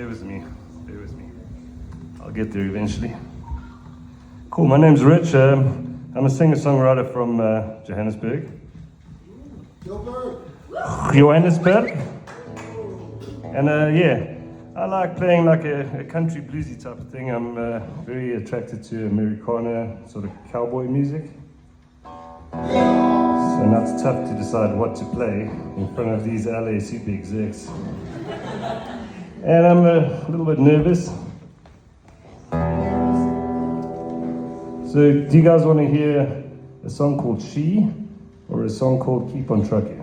Bear with me. Bear with me. I'll get there eventually. Cool. My name's Rich. I'm a singer-songwriter from Johannesburg. Johannesburg. And yeah, I like playing like a country bluesy type of thing. I'm very attracted to Americana, sort of cowboy music. So now it's tough to decide what to play in front of these LA super execs. And I'm a little bit nervous. So do you guys want to hear a song called She or a song called Keep on Trucking?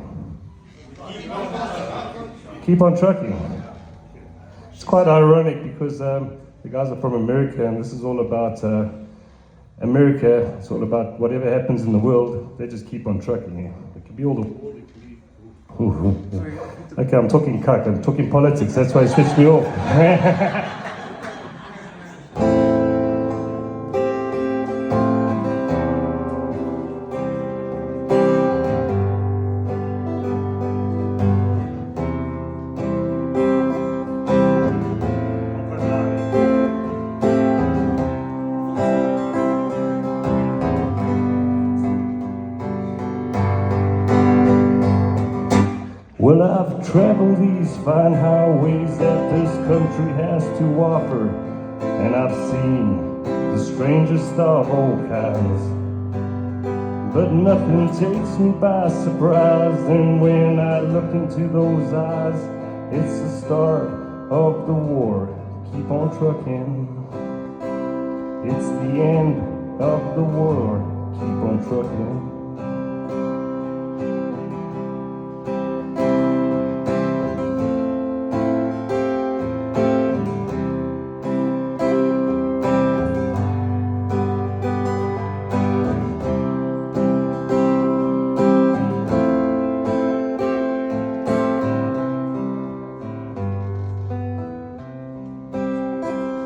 Keep on Trucking. It's quite ironic because the guys are from America and this is all about America. It's all about whatever happens in the world, they just keep on trucking here. It could be all the... Okay, I'm talking cuck, I'm talking politics, that's why he switched me off. Well, I've traveled these fine highways that this country has to offer, and I've seen the strangest of all kinds. But nothing takes me by surprise, and when I look into those eyes, it's the start of the war. Keep on trucking. It's the end of the war. Keep on trucking.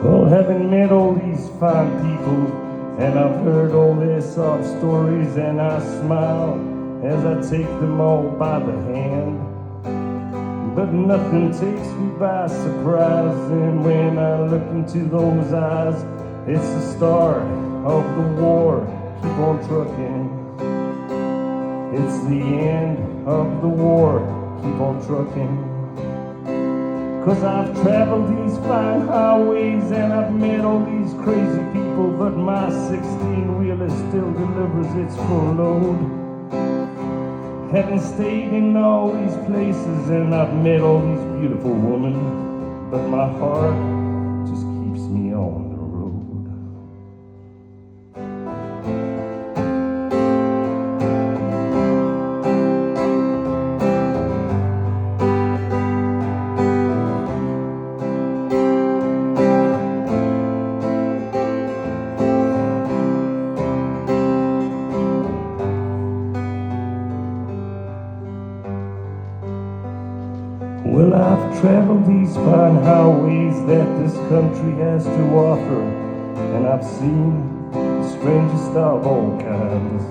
Well, having met all these fine people, and I've heard all their soft stories, and I smile as I take them all by the hand. But nothing takes me by surprise, and when I look into those eyes, it's the start of the war. Keep on trucking. It's the end of the war. Keep on trucking. 'Cause I've traveled these fine highways and I've met all these crazy people, but my 16-wheeler still delivers its full load. Having stayed in all these places and I've met all these beautiful women, but my heart just keeps me on the road. Well, I've traveled these fine highways that this country has to offer, and I've seen the strangest of all kinds.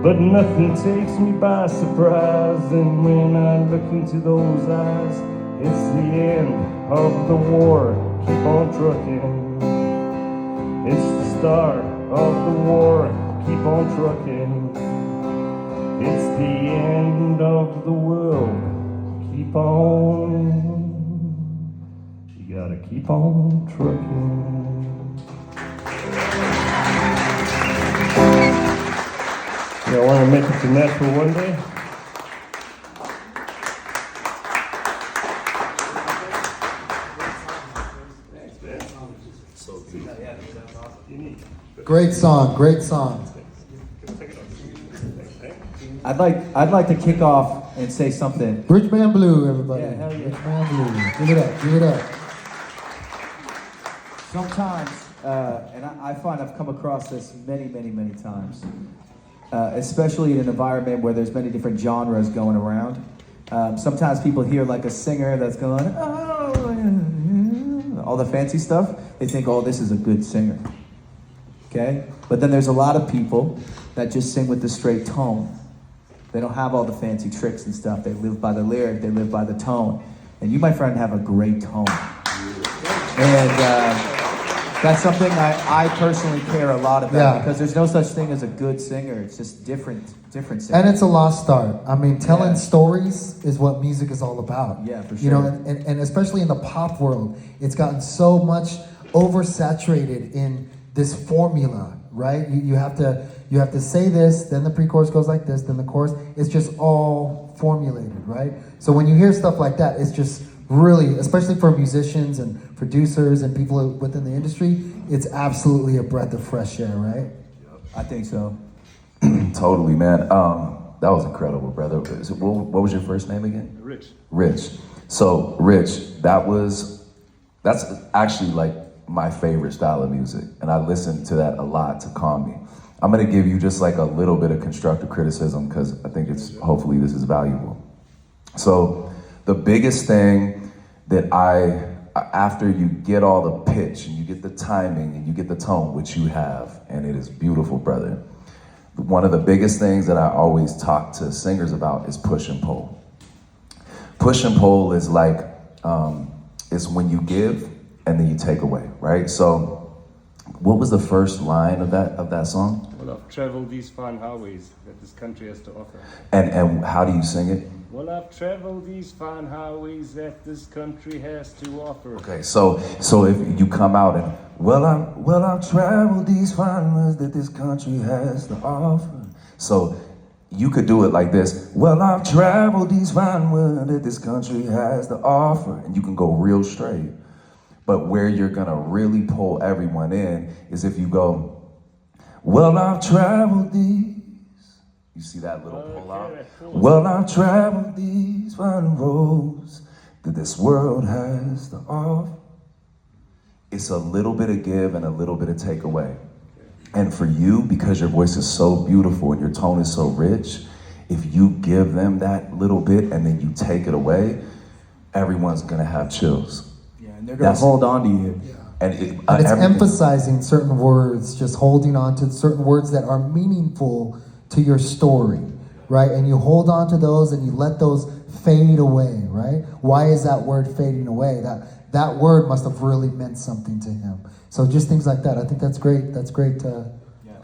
But nothing takes me by surprise, and when I look into those eyes, it's the end of the war. Keep on trucking. It's the start of the war. Keep on trucking. It's the end of the world. Keep on, you gotta keep on trucking. Yeah, I want to make it to Nashville one day. Great song, great song. I'd like to kick off and say something. Bridgeman Blue, everybody. Yeah, hell yeah. Bridgeman Blue. Give it up, give it up. Sometimes, and I find I've come across this many times, especially in an environment where there's many different genres going around. Sometimes people hear like a singer that's going, oh, all the fancy stuff. They think, oh, this is a good singer. Okay? But then there's a lot of people that just sing with the straight tone. They don't have all the fancy tricks and stuff. They live by the lyric, they live by the tone. And you, my friend, have a great tone. And that's something I personally care a lot about Yeah. because there's no such thing as a good singer. It's just different singing. And it's a lost art. I mean, telling Yeah. stories is what music is all about. Yeah, for You know, sure. and especially in the pop world, it's gotten so much oversaturated in this formula, right? You have to say this, then the pre-chorus goes like this, then the chorus. It's just all formulated, right? So when you hear stuff like that, it's just really, especially for musicians and producers and people within the industry, it's absolutely a breath of fresh air, right? I think so. Totally, man. That was incredible, brother. What was your first name again? Rich. Rich. So, Rich, that's actually like my favorite style of music, and I listen to that a lot to calm me. I'm gonna give you just like a little bit of constructive criticism because I think hopefully this is valuable. So, the biggest thing that after you get all the pitch and you get the timing and you get the tone, which you have, and it is beautiful, brother. One of the biggest things that I always talk to singers about is push and pull. Push and pull is like, it's when you give and then you take away, right? So what was the first line of that song? Well, I've traveled these fine highways that this country has to offer. And how do you sing it? Well, I've traveled these fine highways that this country has to offer. Okay, so if you come out and I've traveled these fine roads that this country has to offer. So you could do it like this. Well, I've traveled these fine roads that this country has to offer, and you can go real straight. But where you're gonna really pull everyone in is if you go, well, I've traveled these. You see that little pull out? Well, I've traveled these fine roads that this world has to offer. It's a little bit of give and a little bit of take away. And for you, because your voice is so beautiful and your tone is so rich, if you give them that little bit and then you take it away, everyone's gonna have chills. Yeah, and they're gonna hold on to you. And And it's everything- emphasizing certain words, just holding on to certain words that are meaningful to your story, right? And you hold on to those and you let those fade away, right? Why is that word fading away? That word must have really meant something to him. So just things like that. I think that's great. That's great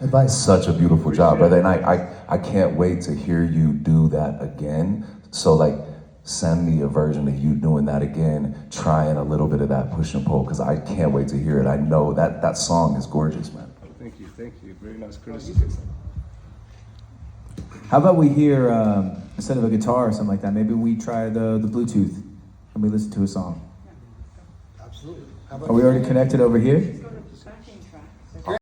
advice. Such a beautiful job, brother. And I can't wait to hear you do that again. So like, send me a version of you doing that again, trying a little bit of that push and pull, because I can't wait to hear it. I know that song is gorgeous, man. Thank you. Very nice criticism. How about we hear, instead of a guitar or something like that, maybe we try the Bluetooth and we listen to a song. Absolutely. Are we already connected over here?